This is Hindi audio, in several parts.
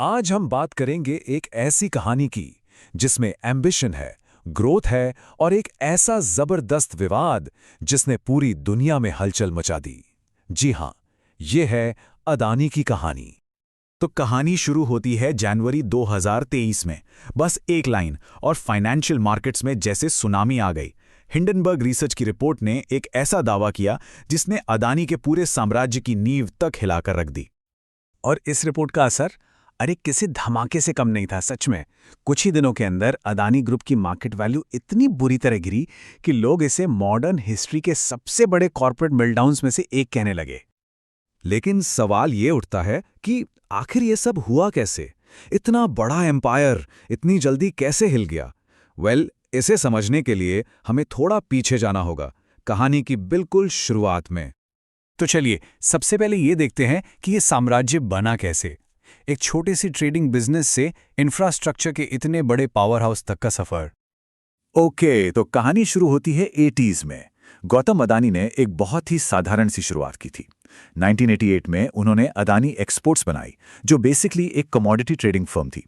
आज हम बात करेंगे एक ऐसी कहानी की जिसमें एम्बिशन है, ग्रोथ है और एक ऐसा जबरदस्त विवाद जिसने पूरी दुनिया में हलचल मचा दी। जी हां, ये है अदानी की कहानी। तो कहानी शुरू होती है जनवरी 2023 में। बस एक लाइन और फाइनेंशियल मार्केट्स में जैसे सुनामी आ गई। हिंडनबर्ग रिसर्च की रिपोर्ट ने एक ऐसा दावा किया जिसने अदानी के पूरे साम्राज्य की नींव तक हिलाकर रख दी। और इस रिपोर्ट का असर अरे किसी धमाके से कम नहीं था। सच में कुछ ही दिनों के अंदर अदानी ग्रुप की मार्केट वैल्यू इतनी बुरी तरह गिरी कि लोग इसे मॉडर्न हिस्ट्री के सबसे बड़े कॉर्पोरेट मेल्टडाउन्स में से एक कहने लगे। लेकिन सवाल ये उठता है कि आखिर ये सब हुआ कैसे? इतना बड़ा एम्पायर इतनी जल्दी कैसे हिल गया? इसे समझने के लिए हमें थोड़ा पीछे जाना होगा, कहानी की बिल्कुल शुरुआत में। तो चलिए सबसे पहले ये देखते हैं कि ये साम्राज्य बना कैसे। एक छोटे सी ट्रेडिंग बिजनेस से इंफ्रास्ट्रक्चर के इतने बड़े पावर हाउस तक का सफर। ओके, तो कहानी शुरू होती है 80s में। गौतम अदानी ने एक बहुत ही साधारण सी शुरुआत की थी। 1988 में उन्होंने अदानी एक्सपोर्ट्स बनाई, जो बेसिकली एक कमोडिटी ट्रेडिंग फर्म थी।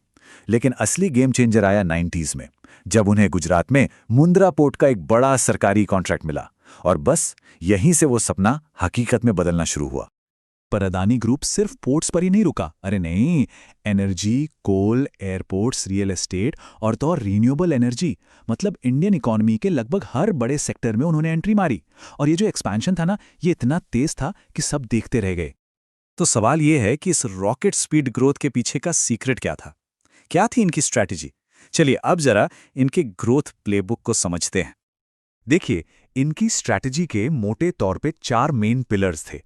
लेकिन असली गेम चेंजर आया 90s में, जब उन्हें गुजरात में मुंद्रा पोर्ट का एक बड़ा सरकारी कॉन्ट्रैक्ट मिला, और बस यहीं से वो सपना हकीकत में बदलना शुरू हुआ। पर अदानी ग्रुप सिर्फ पोर्ट्स पर ही नहीं रुका। अरे नहीं, एनर्जी, कोल, एयरपोर्ट्स, रियल एस्टेट और तो और रीन्यूएबल एनर्जी, मतलब इंडियन इकोनॉमी के लगभग हर बड़े सेक्टर में उन्होंने एंट्री मारी। और ये जो एक्सपेंशन था ना, ये इतना तेज था कि सब देखते रह गए। तो सवाल ये है कि इस रॉकेट स्पीड ग्रोथ के पीछे का सीक्रेट क्या था? क्या थी इनकी स्ट्रैटेजी? चलिए अब जरा इनके ग्रोथ प्लेबुक को समझते हैं। देखिए, इनकी स्ट्रैटेजी के मोटे तौर पे 4 मेन पिलर्स थे।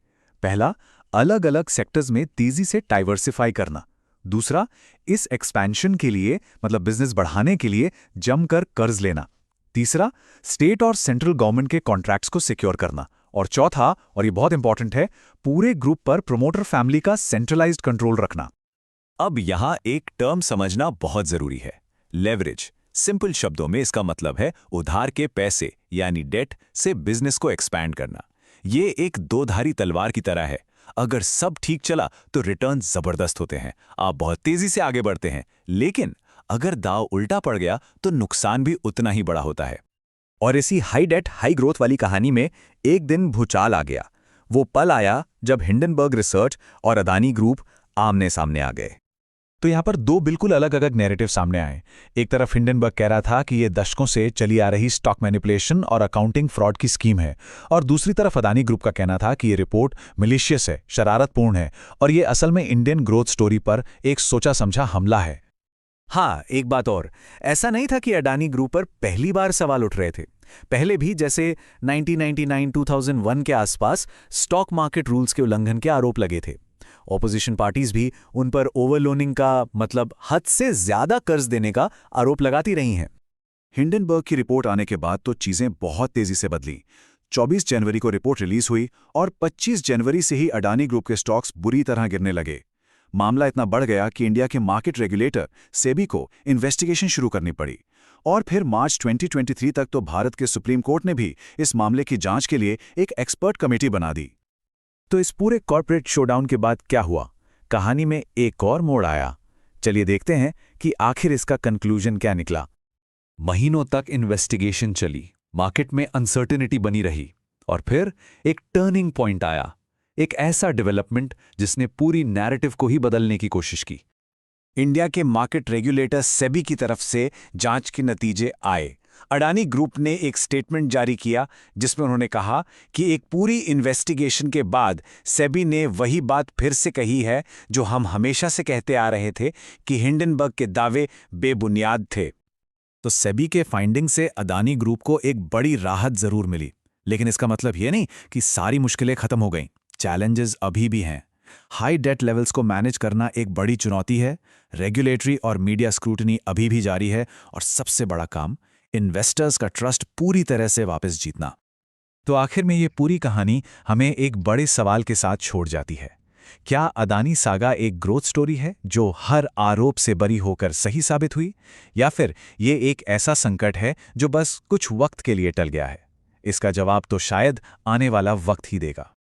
पहला, अलग अलग सेक्टर्स में तेजी से डाइवर्सिफाई करना। दूसरा, इस एक्सपेंशन के लिए मतलब बिजनेस बढ़ाने के लिए जमकर कर्ज लेना। तीसरा, स्टेट और सेंट्रल गवर्नमेंट के कॉन्ट्रैक्ट्स को सिक्योर करना। और चौथा, और ये बहुत इंपॉर्टेंट है, पूरे ग्रुप पर प्रोमोटर फैमिली का सेंट्रलाइज्ड कंट्रोल रखना। अब यहां एक टर्म समझना बहुत जरूरी है, लेवरेज। सिंपल शब्दों में इसका मतलब है उधार के पैसे यानी डेट से बिजनेस को एक्सपैंड करना। ये एक दोधारी तलवार की तरह है। अगर सब ठीक चला तो रिटर्न जबरदस्त होते हैं, आप बहुत तेजी से आगे बढ़ते हैं। लेकिन अगर दाव उल्टा पड़ गया तो नुकसान भी उतना ही बड़ा होता है। और इसी हाई डेट हाई ग्रोथ वाली कहानी में एक दिन भूचाल आ गया। वो पल आया जब हिंडनबर्ग रिसर्च और अदानी ग्रुप आमने सामने आ गए। तो यहाँ पर दो बिल्कुल अलग अलग नैरेटिव सामने आए। एक तरफ हिंडनबर्ग कह रहा था कि ये दशकों से चली आ रही स्टॉक मैनिपुलेशन और अकाउंटिंग फ्रॉड की स्कीम है, और दूसरी तरफ अदानी ग्रुप का कहना था कि ये रिपोर्ट मिलिशियस है, शरारतपूर्ण है, और ये असल में इंडियन ग्रोथ स्टोरी पर एक सोचा समझा हमला है। हाँ, एक बात और, ऐसा नहीं था कि अडानी ग्रुप पर पहली बार सवाल उठ रहे थे। पहले भी जैसे 1999-2001 के आसपास स्टॉक मार्केट रूल्स के उल्लंघन के आरोप लगे थे। ऑपोजिशन पार्टीज भी उन पर ओवरलोनिंग का मतलब हद से ज्यादा कर्ज देने का आरोप लगाती रही हैं। हिंडनबर्ग की रिपोर्ट आने के बाद तो चीजें बहुत तेजी से बदली। 24 जनवरी को रिपोर्ट रिलीज हुई और 25 जनवरी से ही अडानी ग्रुप के स्टॉक्स बुरी तरह गिरने लगे। मामला इतना बढ़ गया कि इंडिया के मार्केट रेगुलेटर सेबी को इन्वेस्टिगेशन शुरू करनी पड़ी। और फिर मार्च 2023 तक तो भारत के सुप्रीम कोर्ट ने भी इस मामले की जांच के लिए एक एक्सपर्ट कमेटी बना दी। तो इस पूरे कॉर्पोरेट शोडाउन के बाद क्या हुआ? कहानी में एक और मोड़ आया। चलिए देखते हैं कि आखिर इसका कंक्लूजन क्या निकला। महीनों तक इन्वेस्टिगेशन चली, मार्केट में अनसर्टेनिटी बनी रही, और फिर एक टर्निंग पॉइंट आया। एक ऐसा डेवलपमेंट जिसने पूरी नैरेटिव को ही बदलने की कोशिश की। इंडिया के मार्केट रेगुलेटर सेबी की तरफ से जांच के नतीजे आए। अडानी ग्रुप ने एक स्टेटमेंट जारी किया जिसमें उन्होंने कहा कि एक पूरी इन्वेस्टिगेशन के बाद सेबी ने वही बात फिर से कही है जो हम हमेशा से कहते आ रहे थे कि हिंडनबर्ग के दावे बेबुनियाद थे। तो सेबी के फाइंडिंग से अदानी ग्रुप को एक बड़ी राहत जरूर मिली, लेकिन इसका मतलब ये नहीं कि सारी मुश्किलें खत्म हो गईं। चैलेंजेस अभी भी हैं। हाई डेट लेवल्स को मैनेज करना एक बड़ी चुनौती है, रेगुलेटरी और मीडिया स्क्रूटनी अभी भी जारी है, और सबसे बड़ा काम इन्वेस्टर्स का ट्रस्ट पूरी तरह से वापस जीतना। तो आखिर में ये पूरी कहानी हमें एक बड़े सवाल के साथ छोड़ जाती है। क्या अदानी सागा एक ग्रोथ स्टोरी है जो हर आरोप से बरी होकर सही साबित हुई, या फिर ये एक ऐसा संकट है जो बस कुछ वक्त के लिए टल गया है? इसका जवाब तो शायद आने वाला वक्त ही देगा।